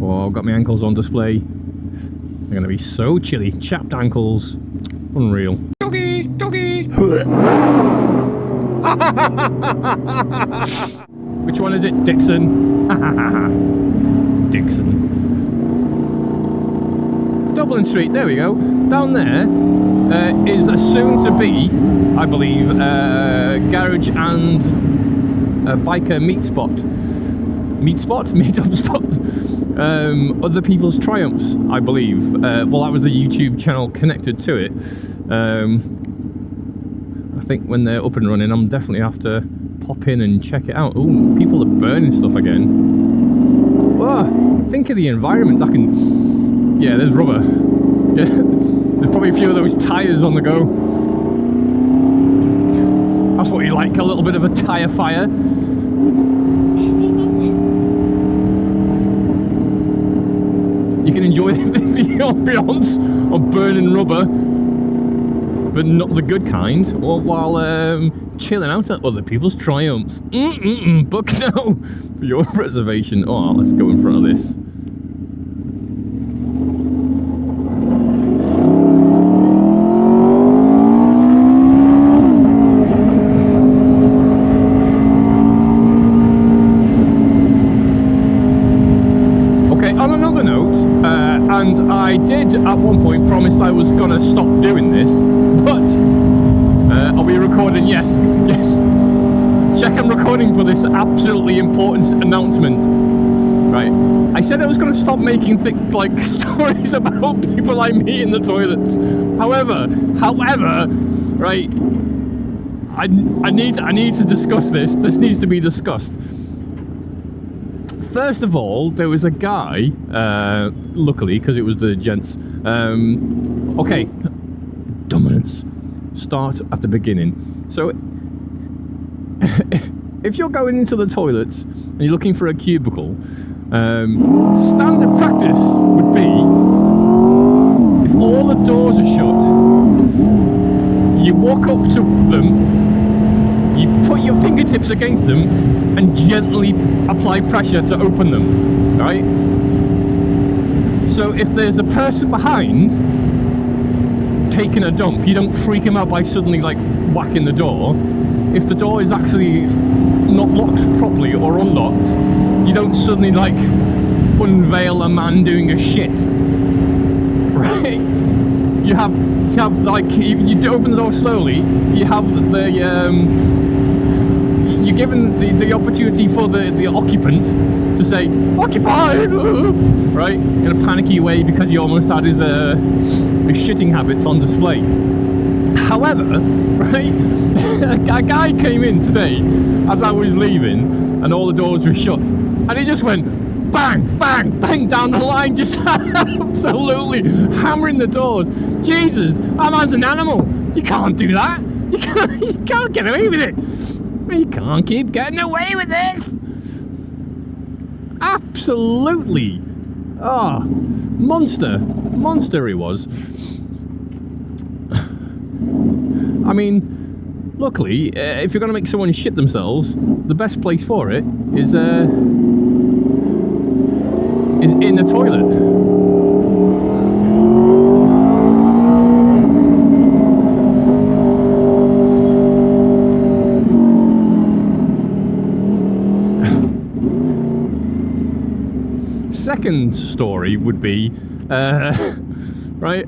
Oh, I've got my ankles on display. They're going to be so chilly. Chapped ankles. Unreal. Doggy! Doggy! Which one is it? Dixon. Dixon. Dublin Street, there we go. Down there is a soon-to-be, I believe, garage and a biker meet spot. Meet-up spot. Other people's triumphs, I believe. Well, that was the YouTube channel connected to it. I think when they're up and running, I'm definitely have to pop in and check it out. Ooh, people are burning stuff again. Oh, think of the environment. Yeah, there's rubber. Yeah, there's probably a few of those tyres on the go. That's what you like, a little bit of a tyre fire. You can enjoy the ambience of burning rubber, but not the good kind, or while chilling out at other people's triumphs. Book now for your reservation. Oh, let's go in front of this. And I did at one point promise I was gonna stop doing this, but are we recording? Yes. Check I'm recording for this absolutely important announcement. Right, I said I was gonna stop making like stories about people I meet in the toilets. However, right, I need to discuss this. This needs to be discussed. First of all, there was a guy, luckily, because it was the gents. Okay, dominance. Start at the beginning. So, if you're going into the toilets and you're looking for a cubicle, standard practice would be, if all the doors are shut, you walk up to them, you put your fingertips against them and gently apply pressure to open them, right? So if there's a person behind taking a dump, you don't freak him out by suddenly like whacking the door. If the door is actually not locked properly or unlocked, you don't suddenly like unveil a man doing a shit, right? You have like, you open the door slowly, you have you're given the opportunity for the occupant to say, occupied, right, in a panicky way because he almost had his shitting habits on display. However, right, a guy came in today as I was leaving and all the doors were shut, and he just went bang, bang, bang down the line, just absolutely hammering the doors. Jesus, that man's an animal. You can't do that. You can't get away with it. You can't keep getting away with this. Absolutely. Ah, monster he was. I mean, luckily, if you're going to make someone shit themselves, the best place for it is in the toilet. Second story would be, right,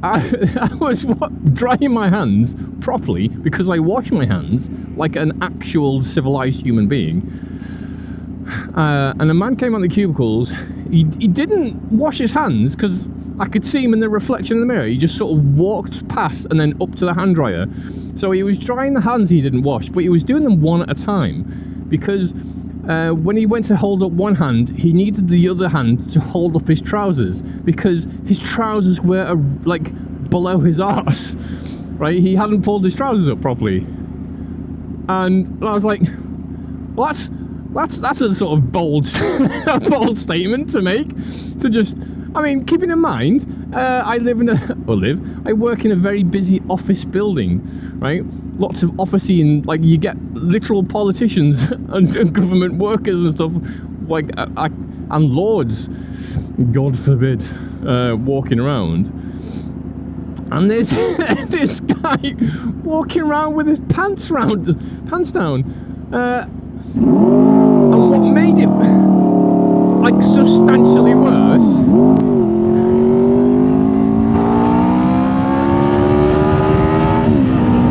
I was drying my hands properly because I wash my hands like an actual civilized human being. And a man came on the cubicles. He didn't wash his hands because I could see him in the reflection in the mirror. He just sort of walked past and then up to the hand dryer. So he was drying the hands he didn't wash, but he was doing them one at a time because when he went to hold up one hand, he needed the other hand to hold up his trousers because his trousers were like below his arse, right? He hadn't pulled his trousers up properly. And I was like, well, that's a sort of bold statement to make. To just, I mean, keeping in mind, I work in a very busy office building, right? Lots of officey, and like you get literal politicians and government workers and stuff like, and lords, God forbid, walking around. And there's this guy walking around with his pants down. And what made it like substantially worse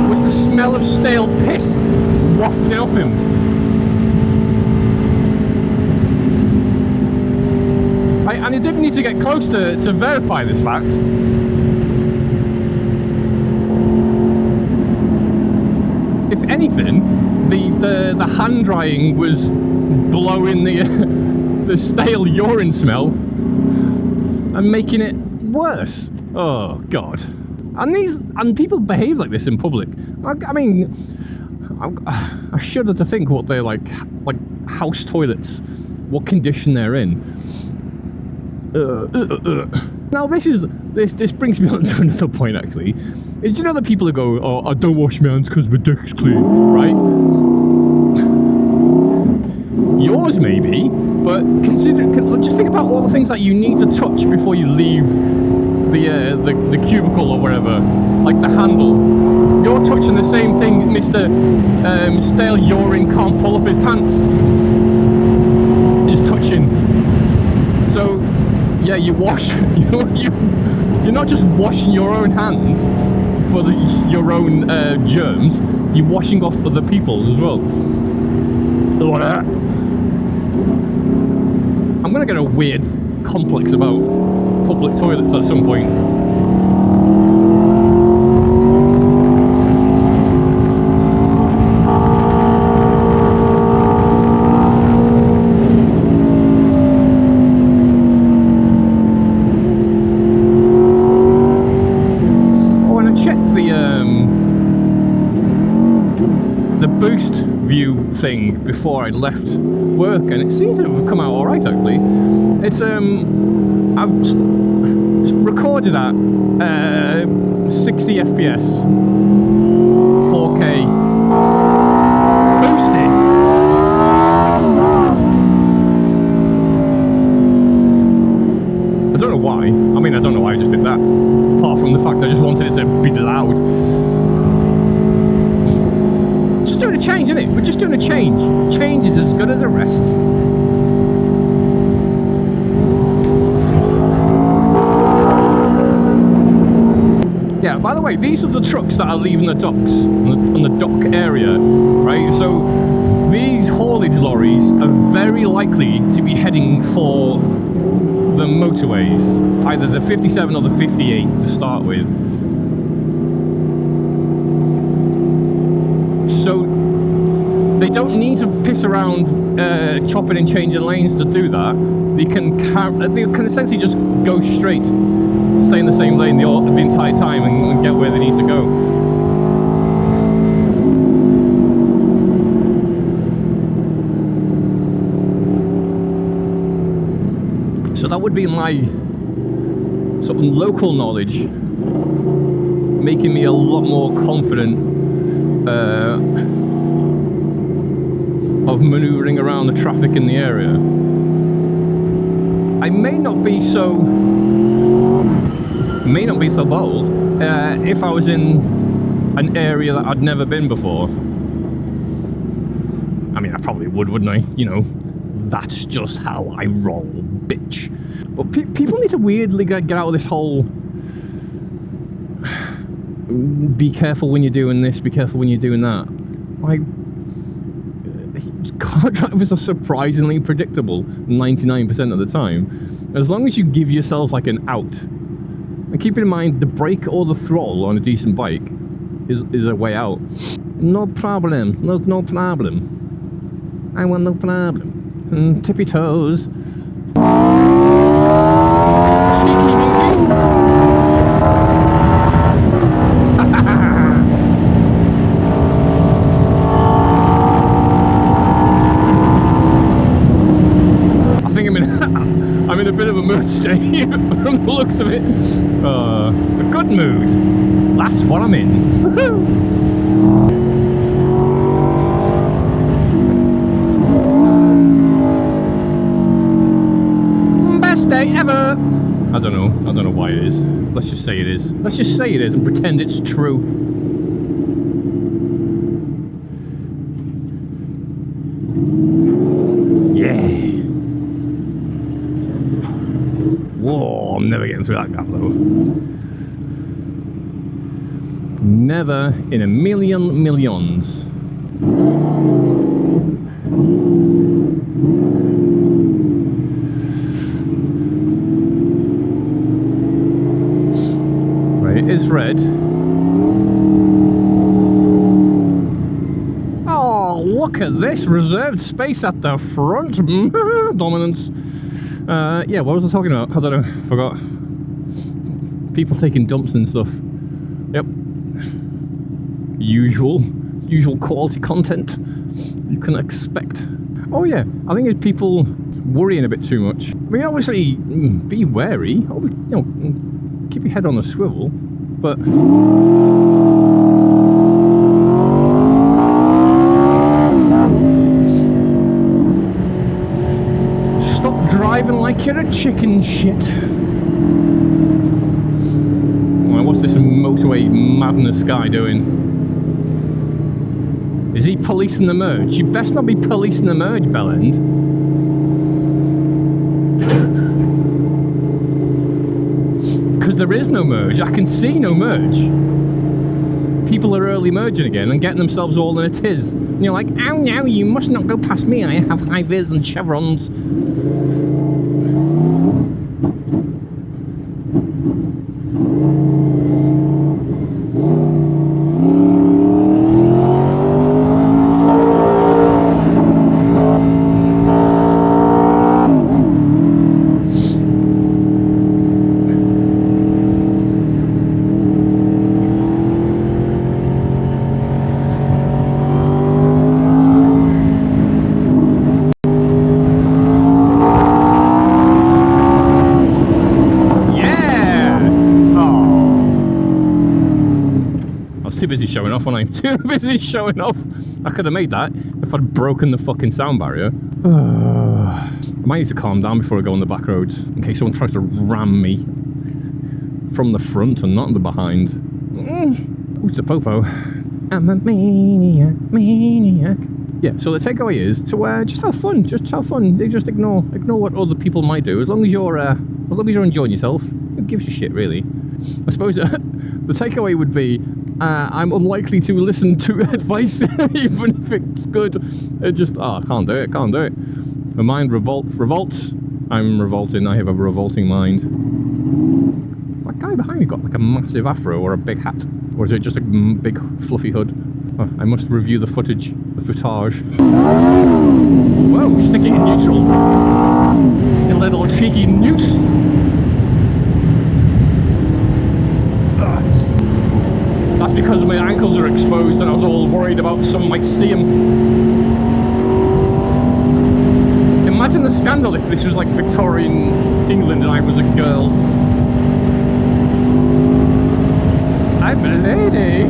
was the smell of stale piss wafting off him. And you didn't need to get close to verify this fact. If anything, the hand drying was blowing the stale urine smell and making it worse. Oh God! And people behave like this in public. I mean, I shudder to think what they're like house toilets, what condition they're in. Now this brings me on to another point actually. Do you know that people who go, oh, I don't wash my hands because my dick's clean, right? Yours maybe, but just think about all the things that you need to touch before you leave the cubicle or wherever, like the handle. You're touching the same thing Mr. Stale Urine can't pull up his pants is touching. So yeah, you wash. You're not just washing your own hands for your own germs. You're washing off other people's as well. I'm gonna get a weird complex about public toilets at some point. Boost view thing before I left work, and it seems to have come out alright actually. It's I've recorded at 60 FPS 4K boosted. I don't know why. I mean, I don't know why I just did that, apart from the fact I just wanted it to be loud. Doing a change, isn't it? We're just doing a change. Change is as good as a rest. Yeah, by the way, these are the trucks that are leaving the docks, on the dock area, right? So these haulage lorries are very likely to be heading for the motorways, either the 57 or the 58 to start with. So they don't need to piss around chopping and changing lanes to do that. They can essentially just go straight, stay in the same lane the entire time and get where they need to go. So that would be my sort of local knowledge, making me a lot more confident of manoeuvring around the traffic in the area. I may not be so bold if I was in an area that I'd never been before. I mean, I probably would, wouldn't I? You know, that's just how I roll, bitch. But people need to weirdly get out of this whole be careful when you're doing this, be careful when you're doing that. Like, car drivers are surprisingly predictable 99% of the time, as long as you give yourself like an out. And keep in mind, the brake or the throttle on a decent bike is a way out. No problem. No problem. I want no problem. And tippy toes. Cheeky monkey. I'm in a bit of a mood today, from the looks of it. A good mood. That's what I'm in. Woohoo! best day ever. I don't know why it is. Let's just say it is. Let's just say it is and pretend it's true. Yeah. Whoa, I'm never getting through that gap though. Never in a million millions. Right, it is red. Oh, look at this reserved space at the front. Dominance. Yeah, what was I talking about? I don't know. Forgot. People taking dumps and stuff. Yep. Usual quality content you can expect. Oh yeah, I think it's people worrying a bit too much. I mean, obviously, be wary. You know, keep your head on a swivel, but. Stop driving like you're a chicken shit. What's this motorway madness guy doing? Is he policing the merge? You best not be policing the merge, Bellend. Because there is no merge. I can see no merge. People are early merging again and getting themselves all in a tiz. And you're like, oh no, you must not go past me. I have high vis and chevrons. Too busy showing off, wasn't I? Too busy showing off. I could have made that if I'd broken the fucking sound barrier. I might need to calm down before I go on the back roads in case someone tries to ram me from the front and not the behind. Who's a popo? I'm a maniac. Yeah, so the takeaway is to just have fun. Just have fun. Just ignore what other people might do. As long as you're enjoying yourself, who gives a shit, really? I suppose the takeaway would be I'm unlikely to listen to advice even if it's good. I can't do it. My mind revolts. I'm revolting. I have a revolting mind. That guy behind me got like a massive afro or a big hat, or is it just a big fluffy hood? Oh, I must review the footage, the footage. Whoa, stick it in neutral. You little cheeky newts. That's because my ankles are exposed and I was all worried about someone might see them. Imagine the scandal if this was like Victorian England and I was a girl. I'm a lady.